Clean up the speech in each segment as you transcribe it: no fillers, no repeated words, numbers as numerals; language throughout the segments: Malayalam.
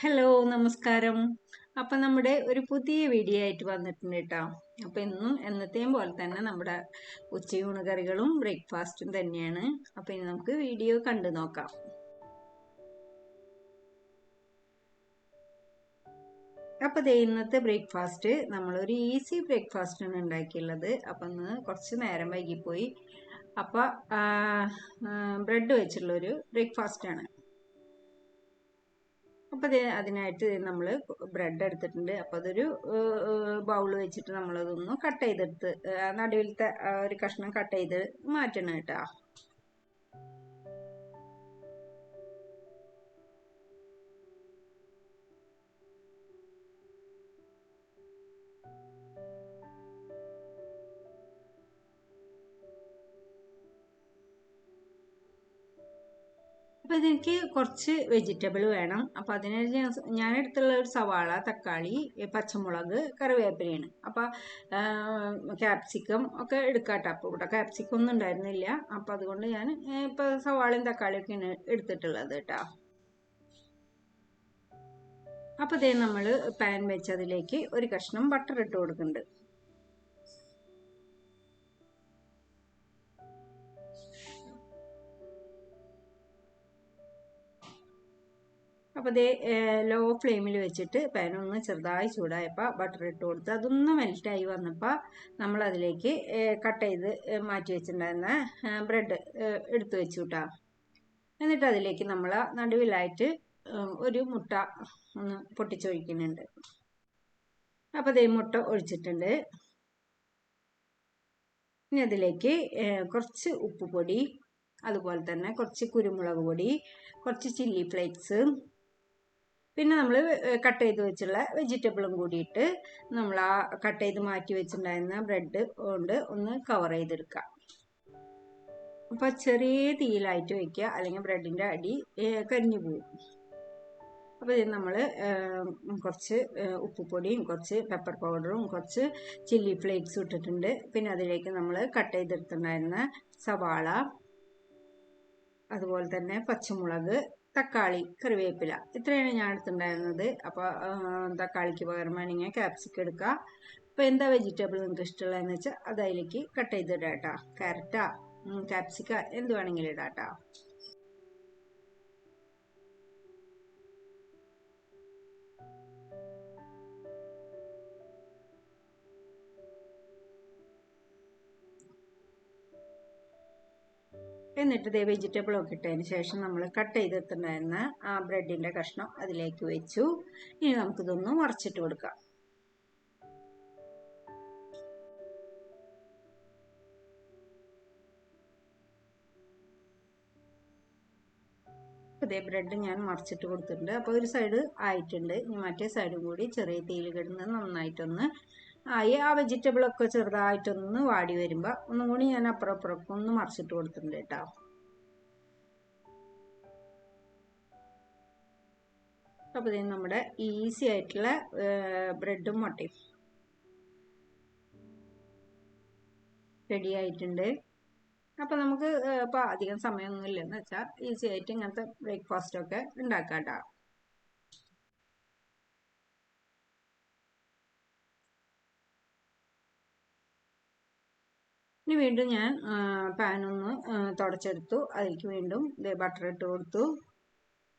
ഹലോ നമസ്കാരം. അപ്പം നമ്മുടെ ഒരു പുതിയ വീഡിയോ ആയിട്ട് വന്നിട്ടുണ്ട് കേട്ടോ. അപ്പം ഇന്നും എന്നത്തെയും പോലെ തന്നെ നമ്മുടെ ഉച്ചയൂണ് കറികളും ബ്രേക്ക്ഫാസ്റ്റും തന്നെയാണ്. അപ്പം ഇനി നമുക്ക് വീഡിയോ കണ്ടു നോക്കാം. അപ്പം ഇന്നത്തെ ബ്രേക്ക്ഫാസ്റ്റ് നമ്മളൊരു ഈസി ബ്രേക്ക്ഫാസ്റ്റാണ് ഉണ്ടാക്കിയുള്ളത്. അപ്പം ഇന്ന് കുറച്ച് നേരം വൈകിപ്പോയി. അപ്പം ബ്രെഡ് വെച്ചുള്ളൊരു ബ്രേക്ക്ഫാസ്റ്റാണ്. അപ്പം അതിനായിട്ട് നമ്മൾ ബ്രെഡ് എടുത്തിട്ടുണ്ട്. അപ്പം അതൊരു ബൗൾ വെച്ചിട്ട് നമ്മളതൊന്ന് കട്ട് ചെയ്തെടുത്ത് നടുവിലത്തെ ഒരു കഷ്ണം കട്ട് ചെയ്ത് മാറ്റണം കേട്ടോ. അപ്പം ഇതിലേക്ക് കുറച്ച് വെജിറ്റബിൾ വേണം. അപ്പം അതിന് ഞാനെടുത്തുള്ള ഒരു സവാള, തക്കാളി, പച്ചമുളക്, കറിവേപ്പിലയാണ്. അപ്പം ക്യാപ്സിക്കം ഒക്കെ എടുക്കാട്ടോ. അപ്പോൾ ഇവിടെ ക്യാപ്സിക്കം ഒന്നും ഉണ്ടായിരുന്നില്ല. അപ്പം അതുകൊണ്ട് ഞാൻ ഇപ്പം സവാളയും തക്കാളിയൊക്കെയാണ് എടുത്തിട്ടുള്ളത് കേട്ടോ. അപ്പം ഇതേ നമ്മൾ പാൻ വെച്ച് അതിലേക്ക് ഒരു കഷ്ണം ബട്ടർ ഇട്ട് കൊടുക്കുന്നുണ്ട്. അപ്പോൾ ഇതേ ലോ ഫ്ലെയിമിൽ വെച്ചിട്ട് പാൻ ഒന്ന് ചെറുതായി ചൂടായപ്പോൾ ബട്ടർ ഇട്ട് കൊടുത്ത് അതൊന്ന് മെൽറ്റായി വന്നപ്പോൾ നമ്മളതിലേക്ക് കട്ട് ചെയ്ത് മാറ്റി വെച്ചിട്ടുണ്ടായിരുന്ന ബ്രെഡ് എടുത്തു വെച്ചു കേട്ടോ. എന്നിട്ട് അതിലേക്ക് നമ്മൾ നടുവിലായിട്ട് ഒരു മുട്ട ഒന്ന് പൊട്ടിച്ചൊഴിക്കുന്നുണ്ട്. അപ്പോൾ ഇതേ മുട്ട ഒഴിച്ചിട്ടുണ്ട്. ഇനി അതിലേക്ക് കുറച്ച് ഉപ്പുപൊടി, അതുപോലെ തന്നെ കുറച്ച് കുരുമുളക് പൊടി, കുറച്ച് ചില്ലി ഫ്ലേക്സ്, പിന്നെ നമ്മൾ കട്ട് ചെയ്ത് വെച്ചുള്ള വെജിറ്റബിളും കൂടിയിട്ട് നമ്മൾ ആ കട്ട് ചെയ്ത് മാറ്റി വെച്ചിട്ടുണ്ടായിരുന്ന ബ്രെഡ് കൊണ്ട് ഒന്ന് കവർ ചെയ്തെടുക്കുക. അപ്പോൾ ചെറിയ തീയിലായിട്ട് വെക്കുക, അല്ലെങ്കിൽ ബ്രെഡിൻ്റെ അടി കരിഞ്ഞു പോകും. അപ്പോൾ ഇത് നമ്മൾ കുറച്ച് ഉപ്പുപൊടിയും കുറച്ച് പെപ്പർ പൗഡറും കുറച്ച് ചില്ലി ഫ്ലേക്സും ഇട്ടിട്ടുണ്ട്. പിന്നെ അതിലേക്ക് നമ്മൾ കട്ട് ചെയ്തെടുത്തിട്ടുണ്ടായിരുന്ന സവാള, അതുപോലെ തന്നെ പച്ചമുളക്, തക്കാളി, കറിവേപ്പില, ഇത്രയാണ് ഞാൻ എടുത്തിട്ടുണ്ടായിരുന്നത്. അപ്പോൾ തക്കാളിക്ക് പകരം വേണമെങ്കിൽ ക്യാപ്സിക്കം എടുക്കുക. അപ്പോൾ എന്താ വെജിറ്റബിൾ നിങ്ങൾക്ക് ഇഷ്ടമുള്ളതെന്ന് വെച്ചാൽ അത് അതിലേക്ക് കട്ട് ചെയ്തിടാം കേട്ടോ. ക്യാരറ്റാ, ക്യാപ്സിക്ക, എന്ത് വേണമെങ്കിലും ഇടാം കേട്ടോ. എന്നിട്ട് ഇതേ വെജിറ്റബിളൊക്കെ ഇട്ടതിന് ശേഷം നമ്മൾ കട്ട് ചെയ്തെടുത്തിട്ടുണ്ടായിരുന്ന ആ ബ്രെഡിൻ്റെ കഷ്ണം അതിലേക്ക് വെച്ചു. ഇനി നമുക്കിതൊന്ന് മറിച്ചിട്ട് കൊടുക്കാം. ഇതേ ബ്രെഡ് ഞാൻ മറിച്ചിട്ട് കൊടുത്തിട്ടുണ്ട്. അപ്പോൾ ഒരു സൈഡ് ആയിട്ടുണ്ട്. ഇനി മറ്റേ സൈഡും കൂടി ചെറിയ തീയിൽ കിടന്ന് നന്നായിട്ടൊന്ന് ആയി ആ വെജിറ്റബിളൊക്കെ ചെറുതായിട്ടൊന്ന് വാടി വരുമ്പോൾ ഒന്നും കൂടി ഞാൻ അപ്പുറം ഒന്ന് മറിച്ചിട്ട് കൊടുത്തിട്ടുണ്ട് കേട്ടോ. അപ്പോൾ ഇത് നമ്മുടെ ഈസി ആയിട്ടുള്ള ബ്രെഡും മുട്ടയും റെഡി ആയിട്ടുണ്ട്. അപ്പോൾ നമുക്ക് ഇപ്പോൾ അധികം സമയമൊന്നും ഇല്ലെന്ന് വെച്ചാൽ ഈസി ആയിട്ട് ഇങ്ങനത്തെ ബ്രേക്ക്ഫാസ്റ്റൊക്കെ ഉണ്ടാക്കാം കേട്ടോ. ഇനി വീണ്ടും ഞാൻ പാനൊന്ന് തുടച്ചെടുത്തു. അതിലേക്ക് വീണ്ടും ബട്ടർ ഇട്ട് കൊടുത്തു.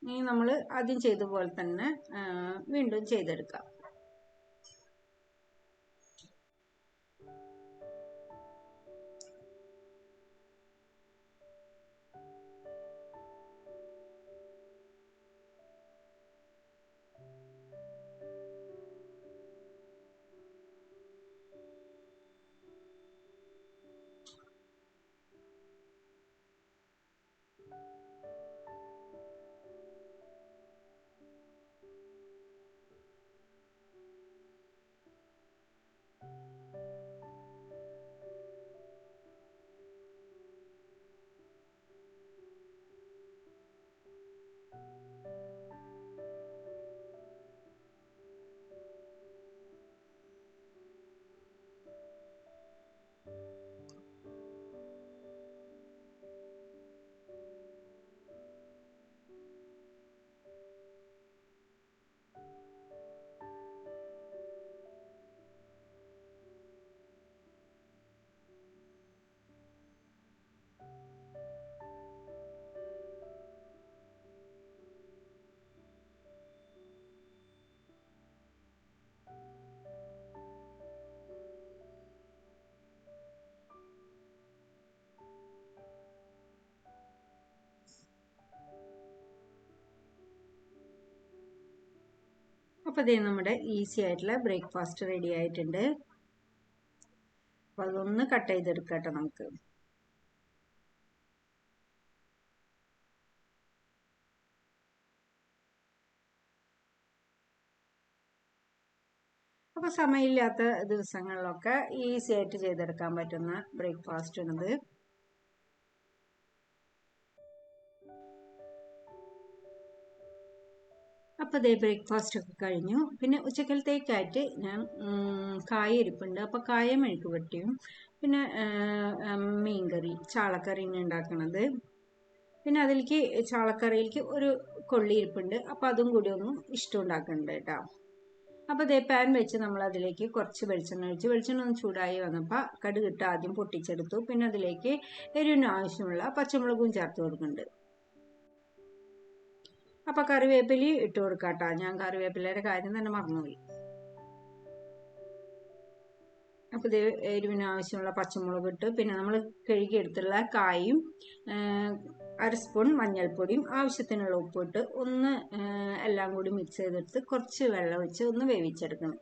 ഇനി നമ്മൾ ആദ്യം ചെയ്ത പോലെ തന്നെ വീണ്ടും ചെയ്തെടുക്കാം. അപ്പോൾ ഇതേ നമ്മുടെ ഈസി ആയിട്ടുള്ള ബ്രേക്ക്ഫാസ്റ്റ് റെഡി ആയിട്ടുണ്ട്. അപ്പോൾ അതൊന്ന് കട്ട് ചെയ്തെടുക്കട്ടെ നമുക്ക്. അപ്പോൾ സമയമില്ലാത്ത ദിവസങ്ങളിലൊക്കെ ഈസി ആയിട്ട് ചെയ്തെടുക്കാൻ പറ്റുന്ന ബ്രേക്ക്ഫാസ്റ്റ് ആണിത്. അപ്പോൾ അതേ ബ്രേക്ക്ഫാസ്റ്റ് ഒക്കെ കഴിഞ്ഞു. പിന്നെ ഉച്ചക്കലത്തേക്കായിട്ട് ഞാൻ കായ ഇരിപ്പുണ്ട്. അപ്പോൾ കായ മെഴുക്ക് പുരട്ടിയും പിന്നെ മീൻകറി ചാളക്കറിയാണ് ഉണ്ടാക്കണത്. പിന്നെ അതിലേക്ക് ചാളക്കറിയിലേക്ക് ഒരു കൊള്ളി ഇരിപ്പുണ്ട്. അപ്പോൾ അതും കൂടി ഒന്ന് ഇഷ്ടം ഉണ്ടാക്കുന്നുണ്ട് കേട്ടോ. അപ്പോൾ അതേ പാൻ വെച്ച് നമ്മൾ അതിലേക്ക് കുറച്ച് വെളിച്ചെണ്ണ ഒഴിച്ച് വെളിച്ചെണ്ണ ഒന്ന് ചൂടായി വന്നപ്പോൾ കടുകിട്ട് ആദ്യം പൊട്ടിച്ചെടുത്തു. പിന്നെ അതിലേക്ക് എരിവിന് ആവശ്യമുള്ള പച്ചമുളകും ചേർത്ത് കൊടുക്കുന്നുണ്ട്. അപ്പോൾ കറിവേപ്പില ഇട്ട് കൊടുക്കാം കേട്ടോ. ഞാൻ കറിവേപ്പിലയുടെ കാര്യം തന്നെ മറന്നുപോയി. അപ്പോൾ ഇത് എരിവിന് ആവശ്യമുള്ള പച്ചമുളക് ഇട്ട് പിന്നെ നമ്മൾ കഴുകിയെടുത്തുള്ള കായും 1/2 സ്പൂൺ മഞ്ഞൾപ്പൊടിയും ആവശ്യത്തിനുള്ള ഉപ്പിട്ട് ഒന്ന് എല്ലാം കൂടി മിക്സ് ചെയ്തെടുത്ത് കുറച്ച് വെള്ളം ഒഴിച്ച് ഒന്ന് വേവിച്ചെടുക്കണം.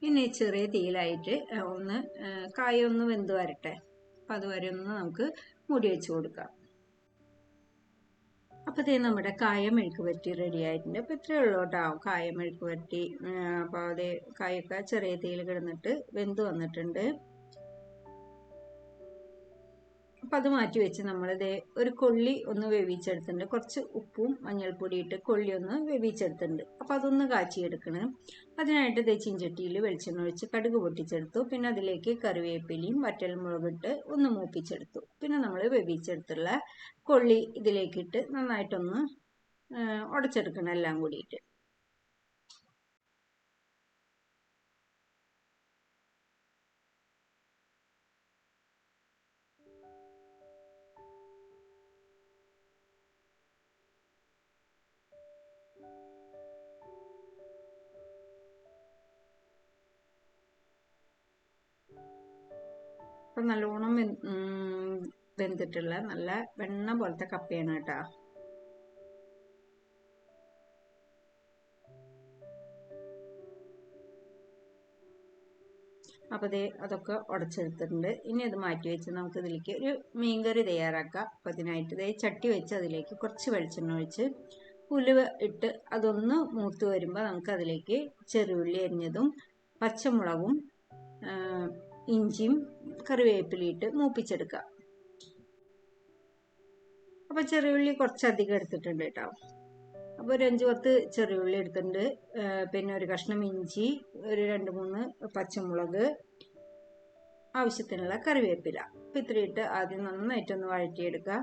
പിന്നെ ചെറിയ തീയിലായിട്ട് ഒന്ന് കായ ഒന്ന് വെന്ത് വരട്ടെ. അപ്പം അതുവരെ ഒന്ന് നമുക്ക് മൂടി വെച്ച് കൊടുക്കാം. അപ്പോൾ ഇതേ നമ്മുടെ കായ മെഴുക്ക് പുരട്ടി റെഡി ആയിട്ടുണ്ട്. അപ്പോൾ ഇത്രയേ ഉള്ളൂ കേട്ടോ കായ മെഴുക്ക് പുരട്ടി. അപ്പോൾ അതേ കായൊക്കെ ചെറിയ തീയിൽ കിടന്നിട്ട് വെന്ത് വന്നിട്ടുണ്ട്. അപ്പം അത് മാറ്റി വെച്ച് നമ്മളിത് ഒരു കൊള്ളി ഒന്ന് വേവിച്ചെടുത്തിട്ടുണ്ട്. കുറച്ച് ഉപ്പും മഞ്ഞൾപ്പൊടി ഇട്ട് കൊള്ളി ഒന്ന് വേവിച്ചെടുത്തിട്ടുണ്ട്. അപ്പോൾ അതൊന്ന് കാച്ചിയെടുക്കണം. അതിനായിട്ട് ഇത് ചീഞ്ചട്ടിയിൽ വെളിച്ചെണ്ണ ഒഴിച്ച് കടുക് പൊട്ടിച്ചെടുത്തു. പിന്നെ അതിലേക്ക് കറിവേപ്പിലയും വറ്റൽമുളകിട്ട് ഒന്ന് മൂപ്പിച്ചെടുത്തു. പിന്നെ നമ്മൾ വേവിച്ചെടുത്തുള്ള കൊള്ളി ഇതിലേക്കിട്ട് നന്നായിട്ടൊന്ന് ഉടച്ചെടുക്കണം എല്ലാം കൂടിയിട്ട്. അപ്പം നല്ലോണം വെന്തിട്ടുള്ള നല്ല വെണ്ണ പോലത്തെ കപ്പയാണ് കേട്ടോ. അപ്പോൾ അതൊക്കെ ഉടച്ചെടുത്തിട്ടുണ്ട്. ഇനി അത് മാറ്റി വെച്ച് നമുക്ക് ഇതിലേക്ക് ഒരു മീൻകറി തയ്യാറാക്കാം. അപ്പോൾ അതിനായിട്ട് ചട്ടി വെച്ച് അതിലേക്ക് കുറച്ച് വെളിച്ചെണ്ണ ഒഴിച്ച് ഉലുവ ഇട്ട് അതൊന്ന് മൂത്ത് വരുമ്പോൾ നമുക്ക് അതിലേക്ക് ചെറുള്ളി അരിഞ്ഞതും പച്ചമുളകും ഇഞ്ചിയും കറിവേപ്പിലയിട്ട് മൂപ്പിച്ചെടുക്കാം. അപ്പോൾ ചെറിയുള്ളി കുറച്ചധികം എടുത്തിട്ടുണ്ട് കേട്ടോ. അപ്പോൾ ഒരു 5-10 ചെറിയുള്ളി എടുത്തിട്ടുണ്ട്. പിന്നെ ഒരു കഷ്ണം ഇഞ്ചി, ഒരു 2-3 പച്ചമുളക്, ആവശ്യത്തിനുള്ള കറിവേപ്പില. അപ്പോൾ ഇത്രയിട്ട് ആദ്യം നന്നായിട്ടൊന്ന് വഴറ്റിയെടുക്കുക.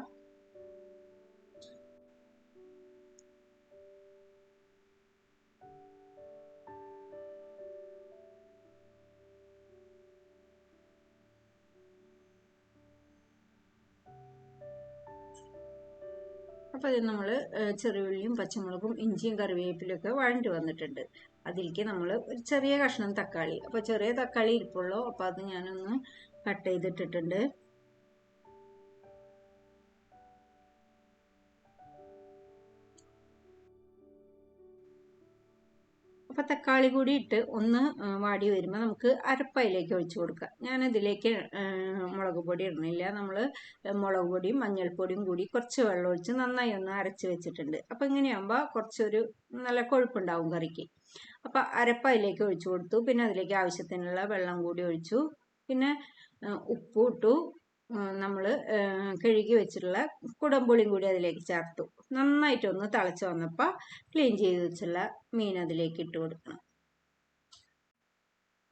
അപ്പോൾ അത് നമ്മൾ ചെറിയുള്ളിയും പച്ചമുളകും ഇഞ്ചിയും കറിവേപ്പിലൊക്കെ വഴണ്ടി വന്നിട്ടുണ്ട്. അതിലേക്ക് നമ്മൾ ഒരു ചെറിയ കഷ്ണം തക്കാളി, അപ്പോൾ ചെറിയ തക്കാളി ഇരിപ്പുള്ളൂ. അപ്പോൾ അത് ഞാനൊന്ന് കട്ട് ചെയ്തിട്ടിട്ടുണ്ട്. അപ്പോൾ തക്കാളി കൂടി ഇട്ട് ഒന്ന് വാടി വരുമ്പോൾ നമുക്ക് അരപ്പയിലേക്ക് ഒഴിച്ചു കൊടുക്കാം. ഞാനതിലേക്ക് മുളക് പൊടി ഇടുന്നില്ല. നമ്മൾ മുളക് പൊടിയും മഞ്ഞൾപ്പൊടിയും കൂടി കുറച്ച് വെള്ളം ഒഴിച്ച് നന്നായി ഒന്ന് അരച്ച് വെച്ചിട്ടുണ്ട്. അപ്പോൾ ഇങ്ങനെയാകുമ്പോൾ കുറച്ചൊരു നല്ല കൊഴുപ്പുണ്ടാവും കറിക്ക്. അപ്പോൾ അരപ്പയിലേക്ക് ഒഴിച്ചു കൊടുത്തു. പിന്നെ അതിലേക്ക് ആവശ്യത്തിനുള്ള വെള്ളം കൂടി ഒഴിച്ചു. പിന്നെ ഉപ്പ് ഇട്ടു. നമ്മൾ കഴുകി വെച്ചിട്ടുള്ള കുടംപുളിയും കൂടി അതിലേക്ക് ചേർത്തു. നന്നായിട്ടൊന്ന് തിളച്ച് വന്നപ്പോൾ ക്ലീൻ ചെയ്ത് വെച്ചുള്ള മീൻ അതിലേക്ക് ഇട്ട് കൊടുക്കണം.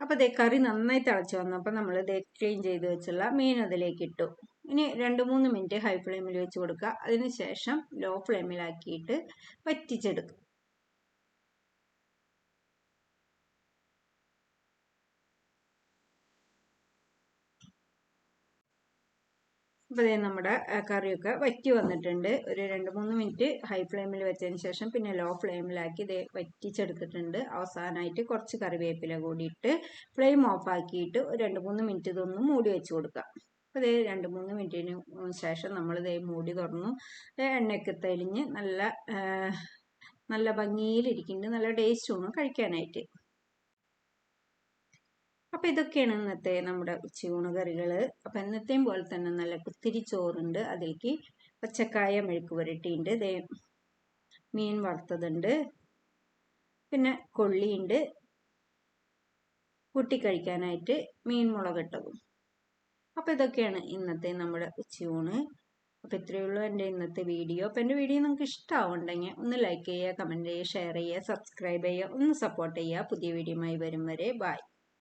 അപ്പോൾ കറി നന്നായി തിളച്ച് വന്നപ്പോൾ നമ്മൾ ക്ലീൻ ചെയ്ത് വെച്ചുള്ള മീൻ അതിലേക്ക് ഇട്ടു. ഇനി 2-3 മിനിറ്റ് ഹൈ ഫ്ലെയിമിൽ വെച്ച് കൊടുക്കുക. അതിനുശേഷം ലോ ഫ്ലെയിമിലാക്കിയിട്ട് വറ്റിച്ചെടുക്കും. അപ്പോൾ നമ്മുടെ കറിയൊക്കെ വറ്റി വന്നിട്ടുണ്ട്. ഒരു 2-3 മിനിറ്റ് ഹൈ ഫ്ലെയിമിൽ വെച്ചതിന് ശേഷം പിന്നെ ലോ ഫ്ലെയിമിലാക്കി വറ്റിച്ചെടുത്തിട്ടുണ്ട്. അവസാനമായിട്ട് കുറച്ച് കറിവേപ്പില കൂടി ഇട്ട് ഫ്ലെയിം ഓഫ് ആക്കിയിട്ട് ഒരു 2-3 മിനിറ്റ് ഇതൊന്ന് മൂടി വെച്ച് കൊടുക്കാം. അപ്പോൾ ഇതേ 2-3 മിനിറ്റിന് ശേഷം നമ്മളിതേ മൂടി തുറന്നു. എണ്ണയൊക്കെ തെളിഞ്ഞ് നല്ല ഭംഗിയിലിരിക്കുന്നുണ്ട്. നല്ല ടേസ്റ്റുമാണ് കഴിക്കാനായിട്ട്. അപ്പോൾ ഇതൊക്കെയാണ് ഇന്നത്തെ നമ്മുടെ ഉച്ചയൂണ് കറികൾ. അപ്പോൾ എന്നത്തെയും പോലെ തന്നെ നല്ല കുത്തിരി ചോറുണ്ട്, അതിലേക്ക് പച്ചക്കായ മെഴുക്ക് പുരട്ടിയുണ്ട്, ഇതേ മീൻ വറുത്തതുണ്ട്, പിന്നെ കൊള്ളിയുണ്ട്, കൂട്ടി കഴിക്കാനായിട്ട് മീൻ മുളകിട്ടതും. അപ്പോൾ ഇതൊക്കെയാണ് ഇന്നത്തെ നമ്മുടെ ഉച്ചയൂണ്. അപ്പോൾ ഇത്രയേ ഉള്ളൂ എൻ്റെ ഇന്നത്തെ വീഡിയോ. അപ്പോൾ എൻ്റെ വീഡിയോ നിങ്ങൾക്ക് ഇഷ്ടമാവുന്നുണ്ടെങ്കിൽ ഒന്ന് ലൈക്ക് ചെയ്യുക, കമൻറ്റ് ചെയ്യുക, ഷെയർ ചെയ്യുക, സബ്സ്ക്രൈബ് ചെയ്യുക, ഒന്ന് സപ്പോർട്ട് ചെയ്യുക. പുതിയ വീഡിയോയുമായി വരും വരെ ബൈ.